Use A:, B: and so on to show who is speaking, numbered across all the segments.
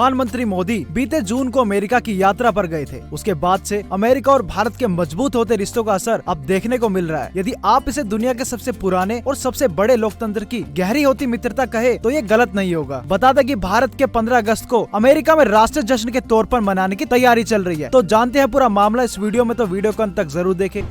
A: प्रधानमंत्री मोदी बीते जून को अमेरिका की यात्रा पर गए थे। उसके बाद से अमेरिका और भारत के मजबूत होते रिश्तों का असर अब देखने को मिल रहा है। यदि आप इसे दुनिया के सबसे पुराने और सबसे बड़े लोकतंत्र की गहरी होती मित्रता कहे तो ये गलत नहीं होगा। बता दें कि भारत के 15 अगस्त को अमेरिका में राष्ट्रीय जश्न के तौर पर मनाने की तैयारी चल रही है। तो जानते हैं पूरा मामला इस वीडियो में, तो वीडियो को अंत तक जरूर देखें।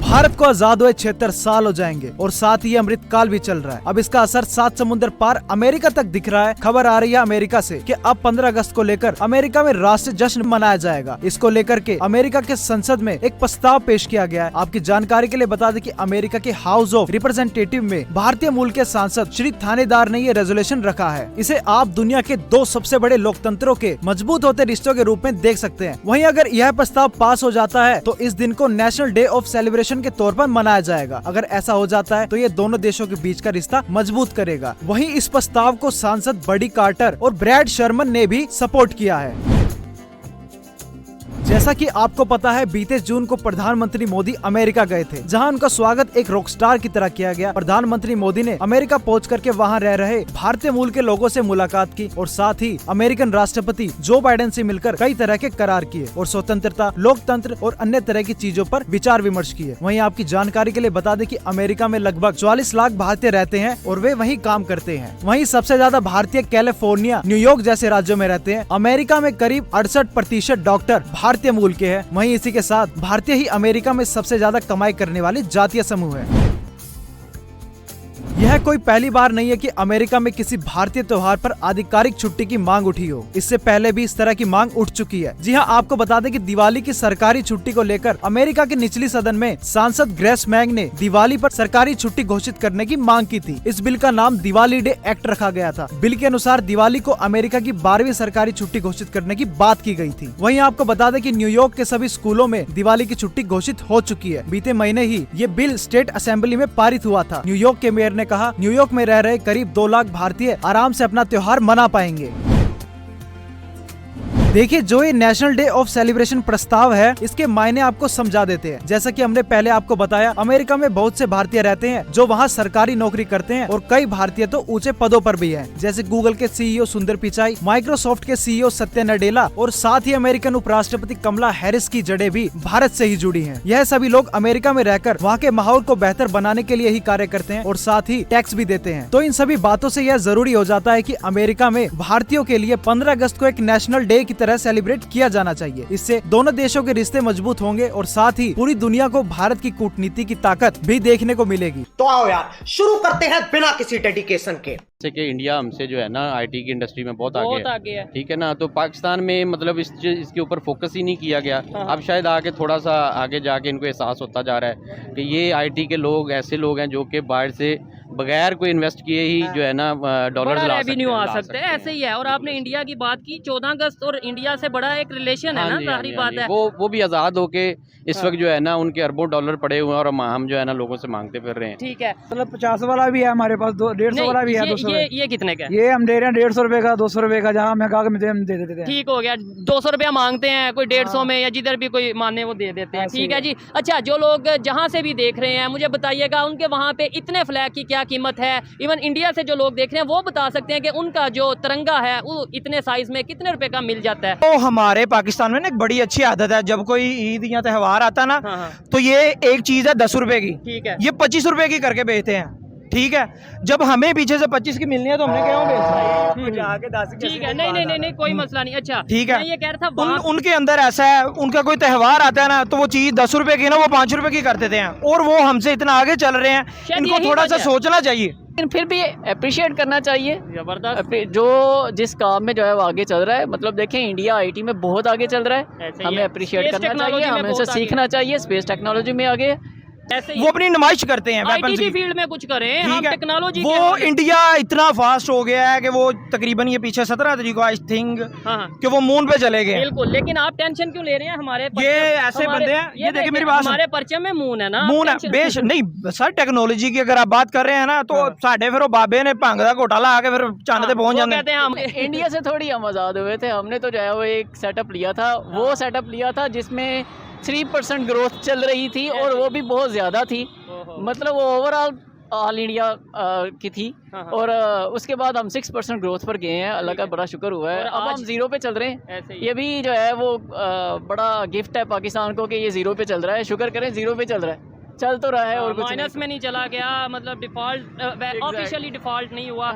A: भारत को आजाद हुए 76 साल हो जाएंगे और साथ ही अमृत काल भी चल रहा है। अब इसका असर 7 समुद्र पार अमेरिका तक दिख रहा है। खबर आ रही है अमेरिका से कि अब 15 अगस्त को लेकर अमेरिका में राष्ट्रीय जश्न मनाया जाएगा। इसको लेकर के अमेरिका के संसद में एक प्रस्ताव पेश किया गया है। आपकी जानकारी के लिए बता दें कि अमेरिका के हाउस ऑफ रिप्रेजेंटेटिव में भारतीय मूल के सांसद श्री थानेदार ने ये रेजोल्यूशन रखा है। इसे आप दुनिया के 2 सबसे बड़े लोकतंत्रों के मजबूत होते रिश्तों के रूप में देख सकते हैं। वहीं अगर यह प्रस्ताव पास हो जाता है तो इस दिन को नेशनल डे ऑफ सेलिब्रेशन के तौर पर मनाया जाएगा। अगर ऐसा हो जाता है तो ये दोनों देशों के बीच का रिश्ता मजबूत करेगा। वहीं इस प्रस्ताव को सांसद बडी कार्टर और ब्रैड शर्मन ने भी सपोर्ट किया है। जैसा कि आपको पता है, बीते जून को प्रधानमंत्री मोदी अमेरिका गए थे, जहां उनका स्वागत एक रॉकस्टार की तरह किया गया। प्रधानमंत्री मोदी ने अमेरिका पहुंच करके वहां रह रहे भारतीय मूल के लोगों से मुलाकात की और साथ ही अमेरिकन राष्ट्रपति जो बाइडेन से मिलकर कई तरह के करार किए और स्वतंत्रता, लोकतंत्र और अन्य तरह की चीजों पर विचार विमर्श किए। वहीं आपकी जानकारी के लिए बता दें कि अमेरिका में लगभग 44 लाख भारतीय रहते हैं और वे वहीं काम करते हैं। वहीं सबसे ज्यादा भारतीय कैलिफोर्निया, न्यूयॉर्क जैसे राज्यों में रहते हैं। अमेरिका में करीब 68% डॉक्टर भारतीय मूल के हैं। वहीं इसी के साथ भारतीय ही अमेरिका में सबसे ज्यादा कमाई करने वाले जातीय समूह है। यह कोई पहली बार नहीं है कि अमेरिका में किसी भारतीय त्योहार पर आधिकारिक छुट्टी की मांग उठी हो। इससे पहले भी इस तरह की मांग उठ चुकी है। जी हां, आपको बता दें कि दिवाली की सरकारी छुट्टी को लेकर अमेरिका के निचली सदन में सांसद ग्रेस मैग ने दिवाली पर सरकारी छुट्टी घोषित करने की मांग की थी। इस बिल का नाम दिवाली डे एक्ट रखा गया था। बिल के अनुसार दिवाली को अमेरिका की 12वीं सरकारी छुट्टी घोषित करने की बात की गई थी। वहीं आपको बता दें कि न्यूयॉर्क के सभी स्कूलों में दिवाली की छुट्टी घोषित हो चुकी है। बीते महीने ही ये बिल स्टेट असेंबली में पारित हुआ था। न्यूयॉर्क के मेयर ने कहा, न्यूयॉर्क में रह रहे करीब 2 लाख भारतीय आराम से अपना त्योहार मना पाएंगे। देखिए, जो ये नेशनल डे ऑफ सेलिब्रेशन प्रस्ताव है, इसके मायने आपको समझा देते हैं। जैसा कि हमने पहले आपको बताया, अमेरिका में बहुत से भारतीय रहते हैं जो वहाँ सरकारी नौकरी करते हैं और कई भारतीय तो ऊंचे पदों पर भी हैं। जैसे गूगल के सीईओ सुंदर पिचाई, माइक्रोसॉफ्ट के सीईओ सत्या नडेला और साथ ही अमेरिकन उपराष्ट्रपति कमला हैरिस की जड़ें भी भारत से ही जुड़ी हैं। यह सभी लोग अमेरिका में रहकर वहाँ के माहौल को बेहतर बनाने के लिए ही कार्य करते हैं और साथ ही टैक्स भी देते हैं। तो इन सभी बातों से यह जरूरी हो जाता है कि अमेरिका में भारतीयों के लिए 15 अगस्त को एक नेशनल डे की तरह सेलिब्रेट किया जाना चाहिए। इससे दोनों देशों के रिश्ते मजबूत होंगे और साथ ही पूरी दुनिया को भारत की कूटनीति की ताकत भी देखने को मिलेगी।
B: तो आओ यार, शुरू करते हैं बिना किसी डेडिकेशन के।
C: जैसे कि इंडिया हमसे जो है ना आईटी की इंडस्ट्री में बहुत आगे है, ठीक है ना। तो पाकिस्तान में मतलब इसके ऊपर फोकस ही नहीं किया गया। अब शायद आगे थोड़ा सा आगे जाके इनको एहसास होता जा रहा है कि ये आईटी के लोग ऐसे लोग हैं जो कि बाहर से बगैर कोई इन्वेस्ट किए ही जो है ना डॉलर
D: रेवेन्यू आ सकते हैं। ऐसे ही है। और आपने इंडिया की बात की, 14 अगस्त और इंडिया से बड़ा एक रिलेशन है ना, सारी बात है।
C: वो भी आज़ाद होके इस वक्त जो है ना उनके अरबों डॉलर पड़े हुए हैं और हम जो है ना लोगों से मांगते फिर रहे हैं।
D: ठीक है,
E: मतलब 50 वाला भी है हमारे पास, 150 वाला भी है, 200।
D: ये कितने का?
E: ये हम दे रहे हैं 150 रुपए का, 200 रुपए का, जहाँ महंगा के हम दे देते हैं।
D: ठीक हो गया, 200 रुपया मांगते हैं, कोई 150 में या जिधर भी कोई माने वो दे देते हैं। ठीक है जी। अच्छा, जो लोग जहाँ से भी देख रहे हैं मुझे बताइएगा, उनके वहाँ पे इतने फ्लैग की क्या कीमत है? इवन इंडिया से जो लोग देख रहे हैं वो बता सकते हैं कि उनका जो तिरंगा है वो इतने साइज में कितने रुपए का मिल जाता है?
E: तो हमारे पाकिस्तान में ना एक बड़ी अच्छी आदत है, जब कोई ईद या त्यौहार आता है ना, तो ये एक चीज है 10 रुपए की,
D: ठीक है,
E: ये 25 रुपए की करके बेचते हैं। ठीक है, जब हमें पीछे से 25 की मिलनी है तो हमने क्यों बेचना है?
D: ठीक है, नहीं कोई मसला नहीं। अच्छा,
E: ठीक है,
D: ये कह रहा था
E: उनके अंदर ऐसा है, उनका कोई त्यौहार आता है ना तो वो चीज 10 रुपए की ना वो 5 रुपए की कर देते हैं और वो हमसे इतना आगे चल रहे हैं। इनको थोड़ा सा सोचना चाहिए,
F: लेकिन फिर भी अप्रिशिएट करना चाहिए।
D: जबरदस्त,
F: जो जिस काम में जो है वो आगे चल रहा है। मतलब देखें, इंडिया आईटी में बहुत आगे चल रहा है, हमें अप्रिशिएट करना चाहिए, हमें उनसे सीखना चाहिए। स्पेस टेक्नोलॉजी में आगे
E: वो अपनी नुमाइश करते हैं, वेपन्स की
D: फील्ड में कुछ करें, हम टेक्नोलॉजी
E: वो इंडिया इतना फास्ट हो गया है कि वो तकरीबन ये पीछे 17 तारीख को आई थिंक कि वो मून पे चले गए।
D: बिल्कुल, लेकिन आप टेंशन क्यों ले रहे हैं? हमारे
E: ये ऐसे बंदे हैं, ये देखिए मेरी बात,
D: हमारे पर्चे में मून है ना,
E: मून है बेश नहीं सर। टेक्नोलॉजी की अगर आप बात कर रहे हैं ना तो साढ़े फिर बाबे ने भंग दा घोटाला आके फिर चांद पे पहुंच जाते हैं।
F: हम इंडिया से थोड़ी हम आज़ाद हुए थे। हमने तो जो है वो एक सेटअप लिया था, वो सेटअप लिया था जिसमें 3% ग्रोथ चल रही थी और वो भी बहुत ज़्यादा थी। मतलब ओवरऑल ऑल इंडिया की थी और उसके बाद हम 6% ग्रोथ पर गए हैं, अल्लाह का बड़ा शुक्र हुआ है।
D: और
F: अब
D: आज
F: हम जीरो पे चल रहे हैं।
D: ऐसे ही
F: ये भी जो है वो बड़ा गिफ्ट है पाकिस्तान को कि ये जीरो पे चल रहा है। शुक्र करें जीरो पे चल रहा है, चल तो रहा है और कुछ
D: माइनस में नहीं चला गया, मतलब डिफॉल्ट ऑफिशियली डिफॉल्ट नहीं हुआ।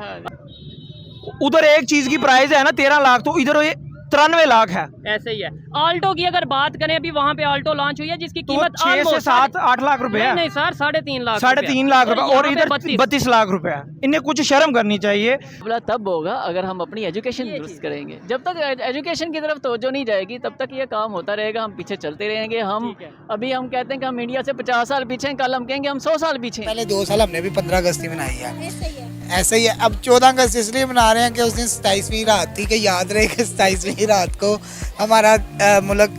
E: उधर एक चीज की प्राइस है ना 13 लाख, तो इधर ये 93 लाख है।
D: ऐसे ही है। आल्टो की अगर बात करें, अभी वहाँ पे आल्टो लॉन्च हुई है जिसकी
E: तो
D: कीमत
E: 6 से 7-8 लाख रुपए है।
D: नहीं सर, 3.5 लाख,
E: 3.5 लाख रुपए और इधर 32 लाख रुपए है। इन्हें कुछ शर्म करनी चाहिए।
F: मुकाबला तब होगा अगर हम अपनी एजुकेशन दुरुस्त करेंगे। जब तक एजुकेशन की तरफ तवज्जो नहीं जाएगी तब तक ये काम होता रहेगा, हम पीछे चलते रहेंगे। हम अभी हम कहते हैं कि हम इंडिया से 50 साल पीछे हैं, कल हम कहेंगे हम 100 साल पीछे हैं।
G: पहले 2 साल हमने भी 15 अगस्त ही मनाई है, ऐसे ही है। अब 14 अगस्त इसलिए मना रहे हैं कि उस दिन 27वीं रात थी, कि याद रहे कि 27वीं रात को हमारा मुल्क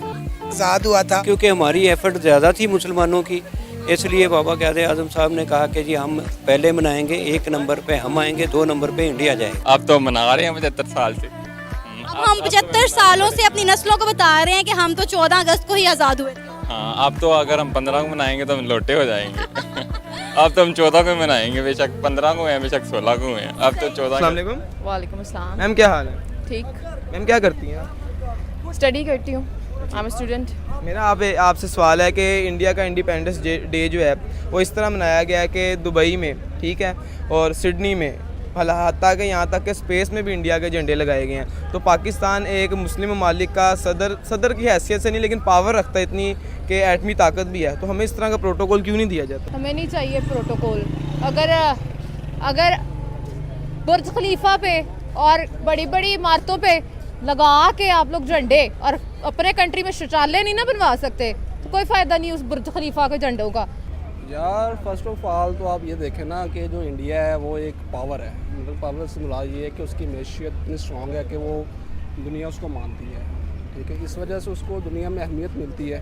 G: आज़ाद हुआ था।
H: क्योंकि हमारी एफर्ट ज़्यादा थी मुसलमानों की, इसलिए बाबा क़ायद आज़म साहब ने कहा कि जी हम पहले मनाएंगे, 1 नंबर पे हम आएंगे, 2 नंबर पे इंडिया जाएगा।
I: अब तो मना रहे हैं 75 साल से।
J: अब हम 75 सालों से अपनी नस्लों को बता रहे हैं कि हम तो 14 अगस्त को ही आज़ाद हुए।
I: हाँ, अब तो अगर हम 15 को मनाएंगे तो हम लोटे हो जाएंगे। अब तो हम 14 को मनाएंगे, बेशक 15 को हैं, बेशक 16 को हैं, अब तो 14।
K: वालेकुम अस्सलाम।
E: मैम क्या हाल है?
K: ठीक।
E: मैम क्या करती हैं?
K: स्टडी करती हूँ, आई एम स्टूडेंट।
E: मेरा आपसे सवाल है कि इंडिया का इंडिपेंडेंस डे जो है वो इस तरह मनाया गया है कि दुबई में, ठीक है, और सिडनी में, हत्ता कि यहाँ तक कि स्पेस में भी इंडिया के झंडे लगाए गए हैं। तो पाकिस्तान एक मुस्लिम ममालिक का सदर की हैसियत से नहीं, लेकिन पावर रखता है इतनी कि एटमी ताकत भी है, तो हमें इस तरह का प्रोटोकॉल क्यों नहीं दिया जाता?
K: हमें नहीं चाहिए प्रोटोकॉल। अगर बुर्ज खलीफा पे और बड़ी बड़ी इमारतों पे लगा के आप लोग झंडे और अपने कंट्री में शौचालय नहीं ना बनवा सकते, तो कोई फ़ायदा नहीं उस बुर्ज खलीफा के झंडों का।
L: यार फर्स्ट ऑफ ऑल तो आप ये देखें ना कि जो इंडिया है वो एक पावर है, मतलब पावर से मुराद ये है कि उसकी मैशियत इतनी स्ट्रॉन्ग है कि वो दुनिया उसको मानती है, ठीक है। इस वजह से उसको दुनिया में अहमियत मिलती है,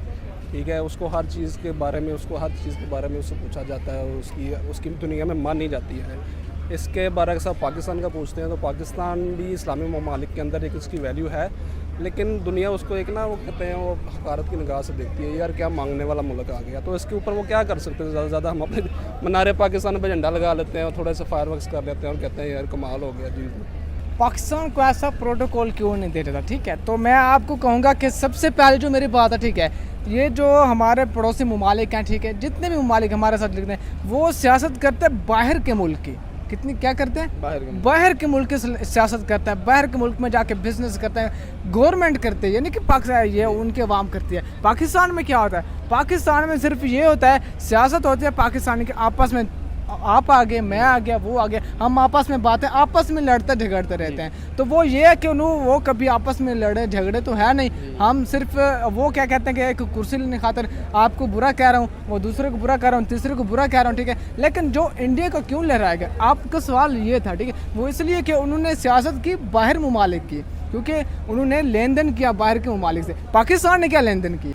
L: ठीक है। उसको हर चीज़ के बारे में उससे पूछा जाता है और उसकी दुनिया में मानी जाती है। इसके बारे में सब पाकिस्तान का पूछते हैं तो पाकिस्तान भी इस्लामी ममालिक के अंदर एक उसकी वैल्यू है, लेकिन दुनिया उसको एक ना वो कहते हैं वो हकारत की निगाह से देखती है, यार क्या मांगने वाला मुल्क आ गया। तो इसके ऊपर वो क्या कर सकते हैं? ज़्यादा से ज़्यादा हम अपने मनारे पाकिस्तान पर झंडा लगा लेते हैं और थोड़े से फायरवर्क्स कर लेते हैं और कहते हैं यार कमाल हो गया जी।
M: पाकिस्तान को ऐसा प्रोटोकॉल क्यों नहीं दे रहा था? ठीक है, तो मैं आपको कहूँगा कि सबसे पहले जो मेरी बात है, ठीक है, ये जो हमारे पड़ोसी ममालिक हैं, ठीक है, जितने भी ममालिक हमारे साथ लिखते हैं वो सियासत करते हैं बाहर के मुल्क की। कितनी क्या करते हैं? बाहर के मुल्क की सियासत करता है, बाहर के मुल्क में जाके बिजनेस करते हैं, गवर्नमेंट करते हैं, यानी कि पाकिस्तान ये उनके अवाम करती है। पाकिस्तान में क्या होता है? पाकिस्तान में सिर्फ ये होता है, सियासत होती है पाकिस्तान के आपस में, आप आ गए, मैं आ गया, वो आ गया, हम आपस में बातें आपस में लड़ते झगड़ते रहते हैं। तो वो ये है कि वो कभी आपस में लड़े झगड़े तो है नहीं, हम सिर्फ वो क्या कहते हैं कि एक कुर्सी लेने खातिर आपको बुरा कह रहा हूँ, वो दूसरे को बुरा कह रहा हूँ, तीसरे को बुरा कह रहा हूँ, ठीक है। लेकिन जो इंडिया को क्यों लहराया गया, आपका सवाल ये था, ठीक है, वो इसलिए कि उन्होंने सियासत की बाहर ममालिक की, क्योंकि उन्होंने लेन देन किया बाहर के ममालिक से। पाकिस्तान ने क्या लेन देन की?